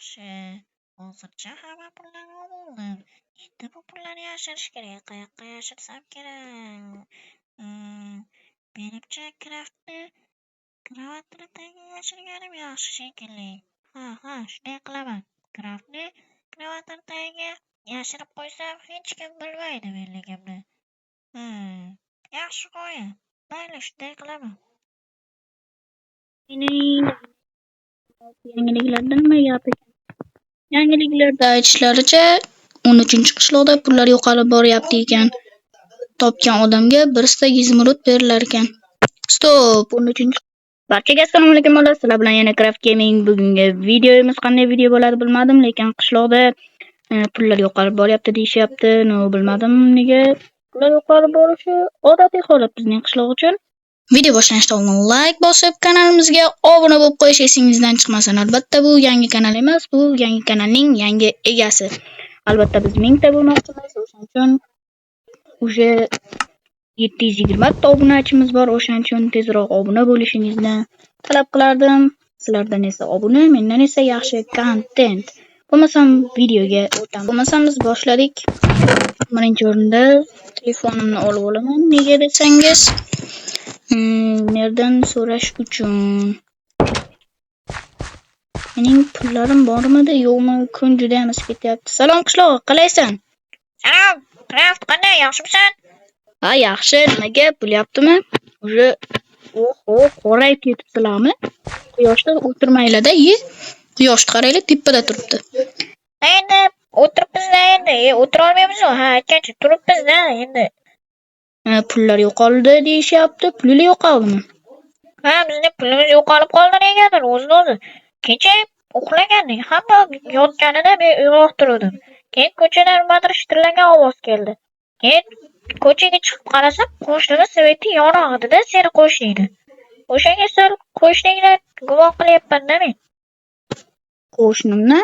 yaxshi. Hozircha hamma pullarni oldim. Endi bu pullarni yashirish kerak. Qayoqqa yashirsam kerak? Menimcha kravatni tagiga yashirganim yaxshi shekilli. Ha, shunday qilaman. Kravatni tagiga yashirib qo'ysam hech kim bilmaydi menligimni. Yaxshi g'oya. Mayli, shunday qilaman. Yangiliklarda nima gap ekan? Yangiliklarda aytishlaricha 13-qishloqda pullar yo'qolib boryapti ekan. Topgan odamga bir stak izmirud berilar ekan. Stop, 13. Barchaga assalomu alaykum do'stlar. Sizlar bilan yana Craft Gaming. Bugungi videomiz qanday video bo'ladi bilmadim, lekin qishloqda pullar yo'qolib boryapti deyishyapti. Bilmadim nega pullar yo'qolib borishi odatiy holat bizning qishloq uchun. Video boshlanishdan oldin like bosib, kanalimizga obuna bo'lib qo'yish esingizdan chiqmasin. Albatta bu yangi kanal emas, bu yangi kanalning yangi egasi. Albatta biz 1000 ta bo'lmoqchimiz, o'shaning uchun уже 720 ta obunachimiz bor, o'shaning uchun tezroq obuna bo'lishingizni talab qilardim. Sizlardan esa obuna, mendan esa yaxshi kontent. Bo'lmasam videoga o'tamiz. Bo'lmasam biz boshladik. Birinchi o'rinda telefonimni olib olaman. Nega desangiz, nerdan so'rash uchun. Mening pullarim bormidi, yo'qmi? Kun juda ham isib ketyapti. Salom qishloq, qalaysan? Salom, Craft, qanday, yaxshimisan? Ha, yaxshi. Nimaga bo'lyaptimi? Uje qorayib ketibsizlarmi? Quyoshda o'tirmaylar-da, Quyoshni qaranglar, tepada turibdi. Endi o'tiribmiz-da endi. O'tira olmaymiz-ku. Ha, aytgancha turibmiz-da endi. Pullar yo'qoldi deyishyapti. Pullar yo'qoldimi? Ha, bizning pulimiz yo'qolib qoldi negadir o'zi. Kecha uxlagandik, hamma yotganida men uyg'oq turdim. Keyin ko'chadan nimadir shitirlagan ovoz keldi. Keyin ko'chaga chiqib qarasam, qo'shnimiz sveti yonog'ida seni qo'shningni. O'shanga sal qo'shninglar gumon qilyapman-da men. Qo'shnimni?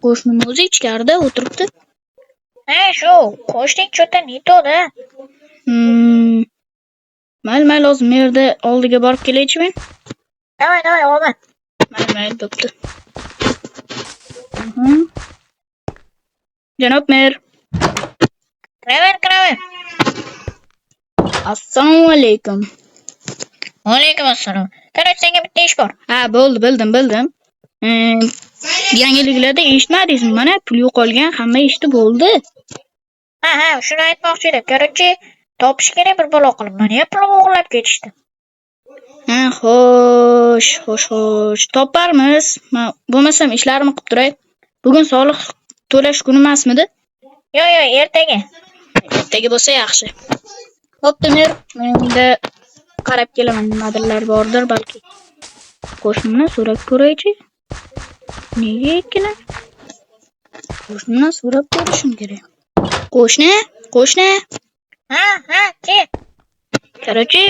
Qo'shnim o'zi ichkarida o'tiribdi. Ha, shu qo'shning cho'ta nito'da. Mayli, hozir merda oldiga borib kelaychi men. Davay, oman. Mayli, bo'pti. Janob mer. Kiraver. Assalomu alaykum. Alaykum assalom. Qani senga bitta ish bor. Ha, bo'ldi, bildim. Yangiliklarda eshitmadingizmi? Mana pul yo'qolgan, hamma eshitib bo'ldi. Ha, shuni aytmoqchi edim. Короче, topish kerak bir balo qilib. Meni pulimni o'g'irlab ketishdi. Ha, xo'sh. Toparmiz. Bo'lmasam ishlarimni qilib turay. Bugun soliq to'lash kuni emasmidi? Yo'q, ertaga. Ertaga bo'lsa yaxshi. Xo'pti, menda qarab kelaman, nimadirlar bordir balki. Qo'shnimdan so'rab ko'raychi. Nega ekan? Qo'shnimdan so'rab ko'rishim kerak. Qo'shni. Ha, ket. Короче,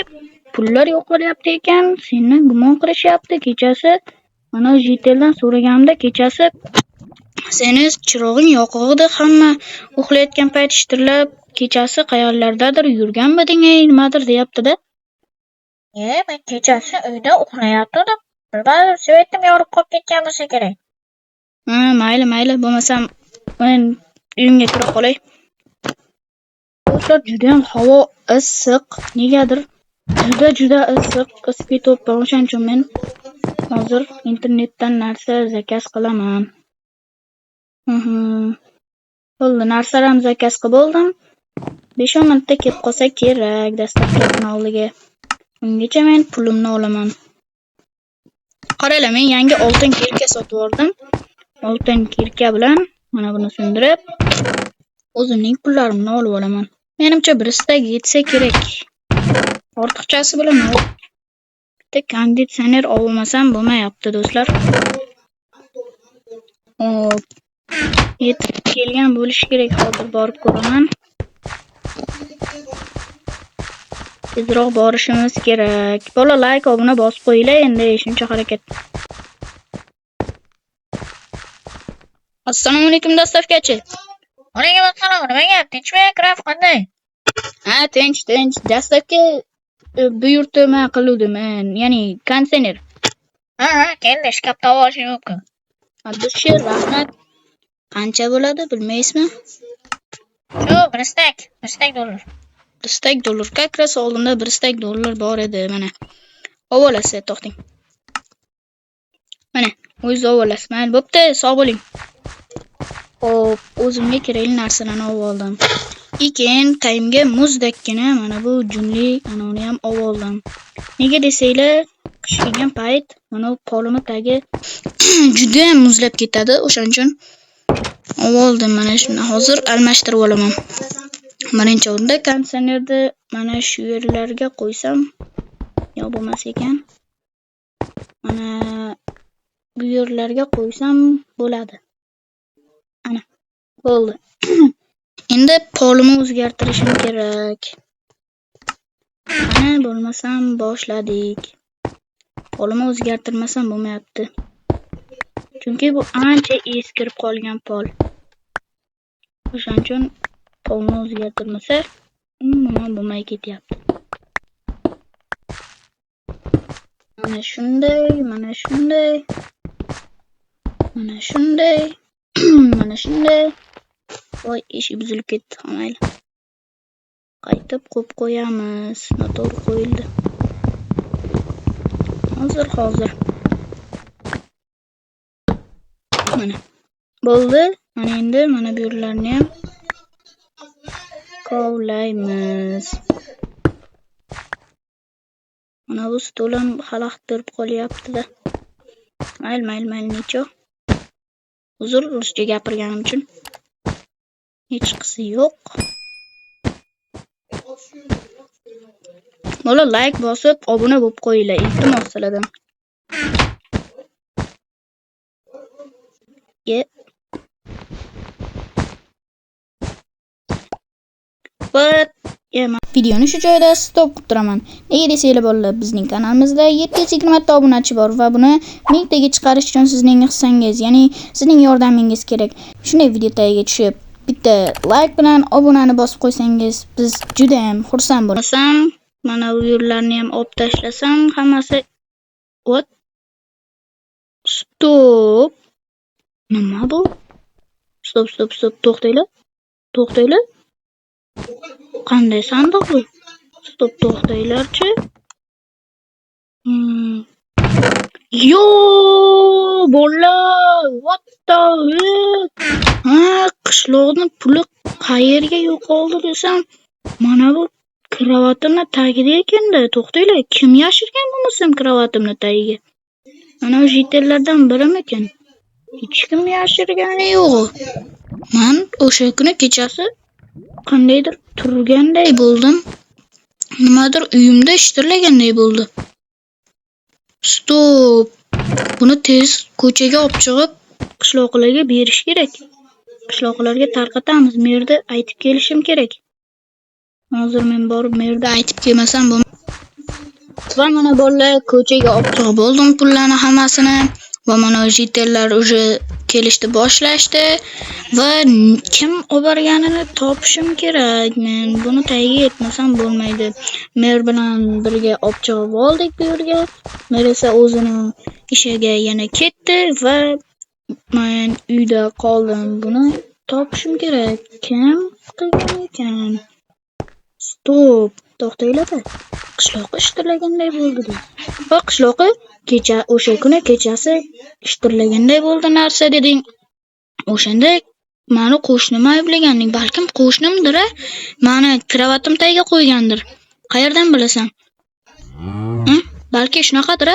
pullar yo'qolyapti ekan, seni gumon qilishyapti. Kechasi mana Jiteldan so'raganimda kechasi seni chirog'ing yoqig'ida, hamma uxlayotgan payt shitirlab, kechasi qayerlardadir yurganmiding, nimadir deyapti-da. Men kechasi uyda uxlayotgandim. Bilmadim, svetim yorib qolib ketgan bo'lsa kerak. Ha, mayli, bo'lmasam men uyimga kirib qolay. Do'stlar, juda ham havo issiq, negadir juda issiq, isib ketyapti. O'shaning uchun men hozir internetdan narsa zakaz qilaman. Bo'ldi, narsalarni zakaz qilib oldim. 5-10 minutda kelib qolsa kerak dastlabki oldiga. Ungacha men pulimni olaman. Qaranglar, men yangi oltin kirka sotib oldim. Oltin kirka bilan mana buni sindirib, o'zimning pullarimni olib olaman. Menimcha bir stak yetsa kerak. Ortiqchasi bilan bitta konditsioner olmasam bo'lmayapti, do'stlar. Yetib kelgan bo'lishi kerak, hozir borib ko'raman. Tezroq borishimiz kerak. Bola, like, obuna bosib qo'yinglar endi, shuncha harakat. Assalomu alaykum dastavkachi. Alaykum assalom. Nima gap? Tinchmi, Craft, qanday? Ha, tinch. Dastavka buyurtma qiluvdim, ya'ni konditsioner. Ha, keldi, shkafda olish mumkin. Abdushi, rahmat. Qancha bo'ladi, bilmaysizmi? Shu bir stak dollar. Bir stak dollar. Как раз oldimda bir stak dollar bor edi, mana. Ovolasiz, to'xting. Mana, o'zingiz ovolasiz. Mayli, bo'pti, sog' bo'ling. Xo'p, o'zimga kerakli narsalarni oldim. Keyin qayimga muzdakkina mana bu junli anavni ham oldim. Nega desanglar, qish kelgan payt mana polimi tagi juda ham muzlab ketadi, o'shaning uchun oldim. Mana shuni hozir almashtirib olaman. Birinchi o'rinda konditsionerni mana shu yerlarga qo'ysam, yo bo'lmas ekan. Mana bu yerlarga qo'ysam bo'ladi. Ana, bo'ldi. Endi polni o'zgartirishim kerak. Mana bo'lmasam boshladik. Polni o'zgartirmasam bo'lmayapti. Chunki bu ancha eskirib qolgan pol. O'shaning uchun polni o'zgartirmasa, umuman bo'lmay ketyapti. Mana shunday, mana shunday. Mana shunday. Mana shunday. Voy, eshik buzilib ketdi. Mayli. Qaytib qo'yib qo'yamiz. Noto'g'ri qo'yildi. Hozir. Mana. Bo'ldi. Mana endi mana bu yerlarni ham kovlaymiz. Mana bu stol ham xalaqtirib qolyapti-da. Mayli, necho. Uzr, ruscha gapirganim uchun. Hech qisi yo'q. Bola like bosib, obuna bo'lib qo'yinglar, iltimos sizlardan. Videoni shu joyda stop qilib turaman. Nega desanglar bolalar, bizning kanalimizda 720 ta obunachi bor va buni 1000 taga chiqarish uchun sizning hissangiz, ya'ni sizning yordamingiz kerak. Shunday video tagiga tushib, bitta like bilan obunani bosib qo'ysangiz, biz juda ham xursand bo'lasam. Mana bu yerlarni ham olib tashlasam, hammasi Stop. Nima bu? Stop. To'xtanglar. Qanday sandiq bu? Stop, to'xtanglarchi. Yo, bolalar, what the heck? Qishloqni puli qayerga yo'qoldi desam, mana bu kravatimni tagida ekanda. To'xtanglar, kim yashirgan bo'lmasam kravatimni tagiga? Mana shu jitellardan birimikan? Hech kim yashirgani yo'q. Men o'sha kuni kechasi qandaydir turganday bo'ldim. Nimadir uyimda shitirlaganday bo'ldi. Stop. Buni tez ko'chaga olib chiqib, qishloqlarga berish kerak. Qishloqlarga tarqatamiz. Merda aytib kelishim kerak. Hozir men borib merda aytib kelmasam bo'lmaydi. Va mana bolalar, ko'chaga olib chiqib bo'ldim pullarni hammasini. Va mana jitellar уже kelishdi, boshlashdi va kim oborganini topishim kerak. Men buni tagiga yetmasam bo'lmaydi. Mer bilan birga olib chiqib oldik bu yerga. Mer esa o'zini ishiga yana ketdi va men uyda qoldim. Buni topishim kerak. Kim qilgan ekan? Stop. To'xtanglar. Qishloqqa ishtirlaganday bo'ldi. Va qishloqqa o'sha kuni kechasi ishtirlaganday bo'ldi narsa deding. O'shanda meni qo'shnim ayblaganning, balkim qo'shnimdir, meni kravatim tagiga qo'ygandir. Qayerdan bilasan? Balki shunaqadir.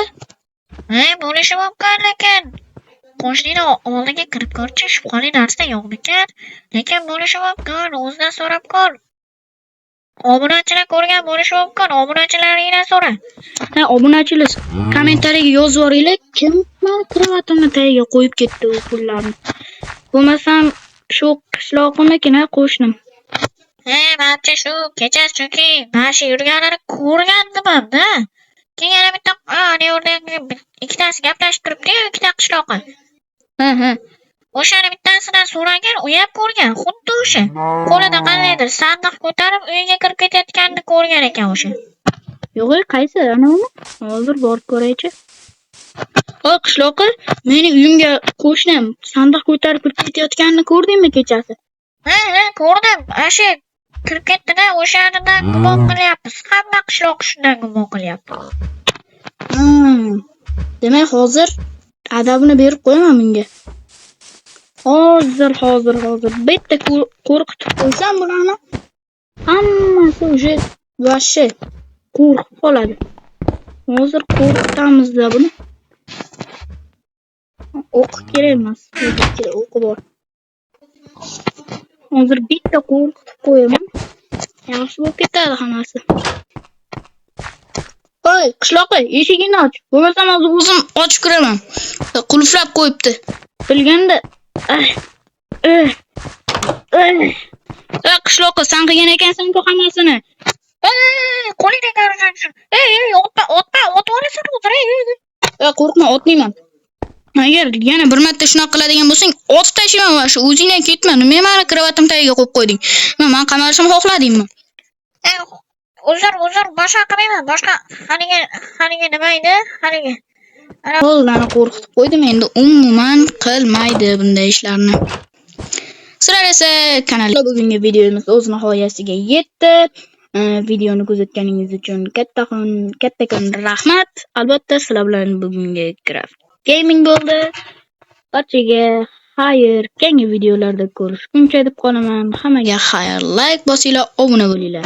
Bo'lishi mumkin, lekin qo'shnining oldiga kirib ko'rchi, shubhali narsa yo'qmikan? Lekin bo'lishi mumkin, o'zidan so'rab ko'r. Obunachilar ko'rgan bo'lishi mumkin, obunachilaringdan so'ra. Obunachilar kommentariyaga yozib yuboringlar, kim meni kravatimni tagiga qo'yib ketdi u pullarni. Bo'lmasam shu qishloqimnikina qo'shnim. Menimcha shu kechasi chunki mana shu yurganini ko'rgandim-da. Keyin yana bitta ikkitasi gaplashib turibdi-yu, ikkita qishloqi. O'shani bittasidan so'ragan, u ham ko'rgan, xuddi o'sha. Qo'lida qandaydir sandiq ko'tarib uyiga kirib ketayotganini ko'rgan ekan o'sha. Yo'q, qaysi? Ana uni? Hozir borib ko'raychi. Voy qishloqi, meni uyimga qo'shnim sandiq ko'tarib kirib ketayotganini ko'rdingmi kechasi? Ha, ko'rdim. Asha kirib ketdi-da, o'shanidan gumon qilyapmiz. Hamma qishloq shundan gumon qilyapti. Demak, hozir adabini berib qo'yaman bunga. Hozir. Bitta qo'rqitib qo'ysam bularni hammasi уже vashi qo'rqib qoladi. Hozir qo'rqitamiz-da buni. O'qib kerak emas. O'qib bor. Hozir bitta qo'rqitib qo'yaman. Yaxshi bo'lib ketadi hammasi. Voy, qishloqi, eshigingni och. Bo'lmasam hozir o'zim ochib kiraman. Qulflab qo'yibdi. Bilganda. Qishloqi, sen qilgan ekansan-ku hammasini. Qo'lingdan qarasang. Otma, otvorasan hozir. Qo'rqma, otmayman. Agar yana bir marta shunaqa qiladigan bo'lsang, otib tashlayman va shu o'zingdan ketma. Nima meni kravatim tagiga qo'yib qo'yding? Men qamalishimni xohladingmi? Uzr, boshqa qilmayman. Boshqa haligi nima edi? Haligi. Qo'llarni qo'rqitib qo'ydim, endi umuman qilmaydi bunday ishlarni. Sizlar esa kanalda bugungi videomiz o'z nihoyasiga yetdi. Videoni kuzatganingiz uchun kattakon rahmat. Albatta, sizlar bilan bugungi craft gaming bo'ldi. Barchaga xayr, keyingi videolarda ko'rishguncha deb qolaman. Hammaga xayr, like bosinglar, obuna bo'linglar.